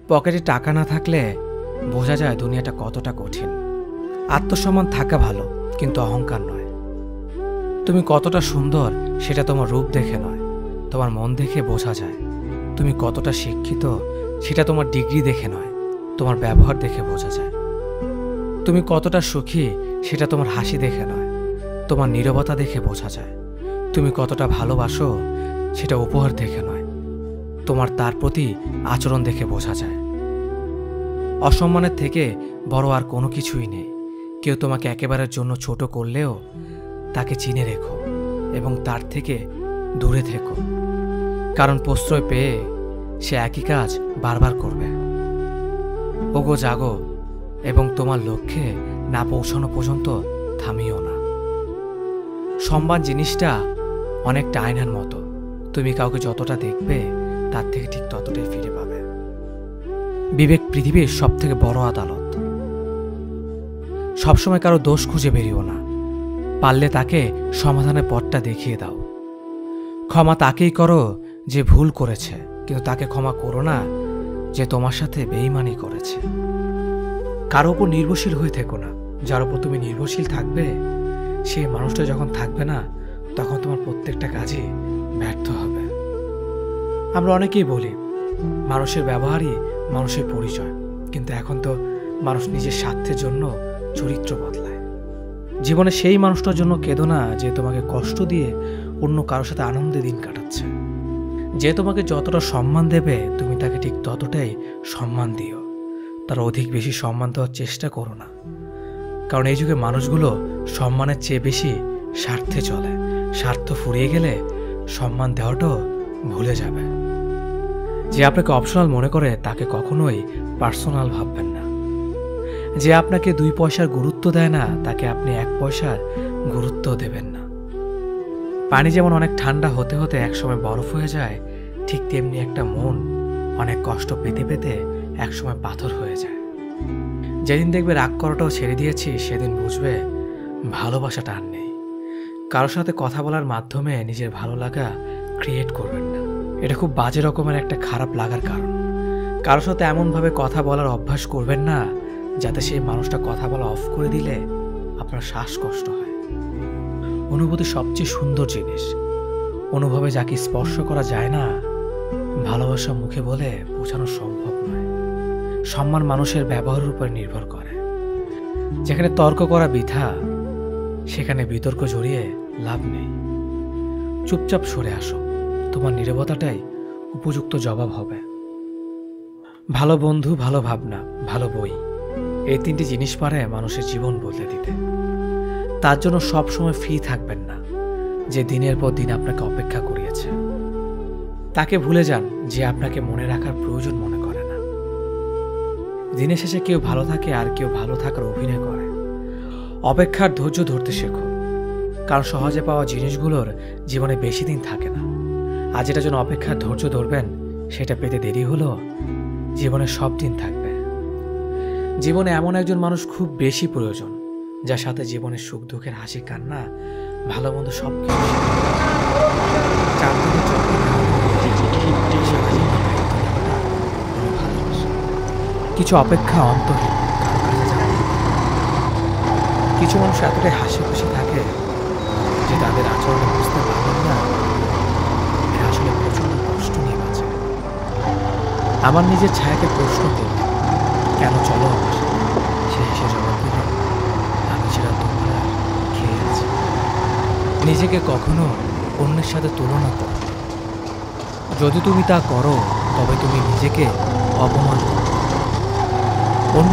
পকেটে টাকা না থাকলে বোঝা যায় দুনিয়াটা কতটা কঠিন। আত্মসম্মান থাকা ভালো, কিন্তু অহংকার নয়। তুমি কতটা সুন্দর সেটা তোমার রূপ দেখে নয়, তোমার মন দেখে বোঝা যায়। তুমি কতটা শিক্ষিত সেটা তোমার ডিগ্রি দেখে নয়, তোমার ব্যবহার দেখে বোঝা যায়। তুমি কতটা সুখী সেটা তোমার হাসি দেখে নয়, তোমার নীরবতা দেখে বোঝা যায়। তুমি কতটা ভালোবাসো সেটা উপহার দেখে নয়, তোমার তার প্রতি আচরণ দেখে বোঝা যায়। অসম্মানের থেকে বড় আর কোনো কিছুই নেই। কেউ তোমাকে একেবারের জন্য ছোট করলেও তাকে চিনে রেখো এবং তার থেকে দূরে থেকো, কারণ প্রশ্রয় পেয়ে সে একই কাজ বারবার করবে। ওগো জাগো এবং তোমার লক্ষ্যে না পৌঁছানো পর্যন্ত থামিও না। সম্মান জিনিসটা অনেকটা আয়নার মতো, তুমি কাউকে যতটা দেখবে তার থেকে ঠিক ততটাই ফিরে পাবে। বিবেক পৃথিবীর সব থেকে বড় আদালত। সবসময় কারো দোষ খুঁজে বেরিও না, পারলে তাকে সমাধানের পথটা দেখিয়ে দাও। ক্ষমা তাকেই করো যে ভুল করেছে, কিন্তু তাকে ক্ষমা করো না যে তোমার সাথে বেঈমানি করেছে। কারো উপর নির্ভরশীল হয়ে থেকো না, যার উপর তুমি নির্ভরশীল থাকবে সেই মানুষটা যখন থাকবে না তখন তোমার প্রত্যেকটা কাজই ব্যর্থ হবে। আমরা অনেকেই বলি মানুষের ব্যবহারই মানুষের পরিচয়, কিন্তু এখন তো মানুষ নিজের স্বার্থের জন্য চরিত্র বদলায়। জীবনে সেই মানুষটার জন্য কেঁদো না যে তোমাকে কষ্ট দিয়ে অন্য কারোর সাথে আনন্দে দিন কাটাচ্ছে। যে তোমাকে যতটা সম্মান দেবে তুমি তাকে ঠিক ততটাই সম্মান দিও, তার অধিক বেশি সম্মান দেওয়ার চেষ্টা করো না, কারণ এই যুগে মানুষগুলো সম্মানের চেয়ে বেশি স্বার্থে চলে। স্বার্থ ফুরিয়ে গেলে সম্মান দেওয়াটাও ভুলে যাবে। যে আপনাকে অপশনাল মনে করে তাকে কখনোই পার্সোনাল ভাববেন না। যে আপনাকে 2 পয়সার গুরুত্ব দেয় না তাকে আপনি 1 পয়সার গুরুত্ব দেবেন না। পানি যেমন অনেক ঠান্ডা হতে হতে একসময় বরফ হয়ে যায়, ঠিক তেমনি একটা মন অনেক কষ্ট পেতে পেতে একসময় পাথর হয়ে যায়। যেদিন দেখবে রাগ করাটাও ছেড়ে দিয়েছি সেদিন বুঝবে ভালোবাসাটা আর নেই। কারোর সাথে কথা বলার মাধ্যমে নিজের ভালো লাগা ক্রিয়েট করবেন না, এটা খুব বাজে রকমের একটা খারাপ লাগার কারণ। কারোর সাথে এমনভাবে কথা বলার অভ্যাস করবেন না যাতে সেই মানুষটা কথা বলা অফ করে দিলে আপনার শ্বাসকষ্ট হয়। অনুভূতি সবচেয়ে সুন্দর জিনিস। অনুভবে যাকে স্পর্শ করা যায় না, ভালোবাসা মুখে বলে বোঝানো সম্ভব নয়। সম্মান মানুষের ব্যবহারের উপর নির্ভর করে। যেখানে তর্ক করা বৃথা সেখানে বিতর্ক জড়িয়ে লাভ নেই। চুপচাপ সরে আসো, তোমার নীরবতাটাই উপযুক্ত জবাব হবে। ভালো বন্ধু, ভালো ভাবনা, ভালো বই, এই 3টি জিনিস পারে মানুষের জীবন বদলে দিতে। তার জন্য সবসময় ফ্রি থাকবেন না যে দিনের পর দিন আপনাকে অপেক্ষা করিয়েছে। তাকে ভুলে যান যে আপনাকে মনে রাখার প্রয়োজন মনে করে না। দিনের শেষে কেউ ভালো থাকে আর কেউ ভালো থাকার অভিনয় করে। অপেক্ষার ধৈর্য ধরতে শেখো, কারণ সহজে পাওয়া জিনিসগুলোর জীবনে বেশি দিন থাকে না। আর যেটার জন্য অপেক্ষার ধৈর্য ধরবেন সেটা পেতে দেরি হলো জীবনে সব দিন থাকবে। জীবনে এমন একজন মানুষ খুব বেশি প্রয়োজন যার সাথে জীবনের সুখ দুঃখের হাসি কান্না ভালো মন্দ সব কিছু অপেক্ষা অন্তহীন, কিছু মানুষ এতটাই হাসি খুশি থাকে যে তাদের আচরণে বুঝতে পারবেন না এরা আসলে প্রচন্ড কষ্ট নিয়ে বাঁচে। আমার নিজের ছায়াকে প্রশ্ন করল কেন চলো আমার সাথে, সে এসে জবাব দিল আমি সেটা তোমরা খেয়ে আছি। নিজেকে কখনো অন্যের সাথে তুলনা করো, যদি তুমি তা করো তবে তুমি নিজেকে অপমান করো। অন্য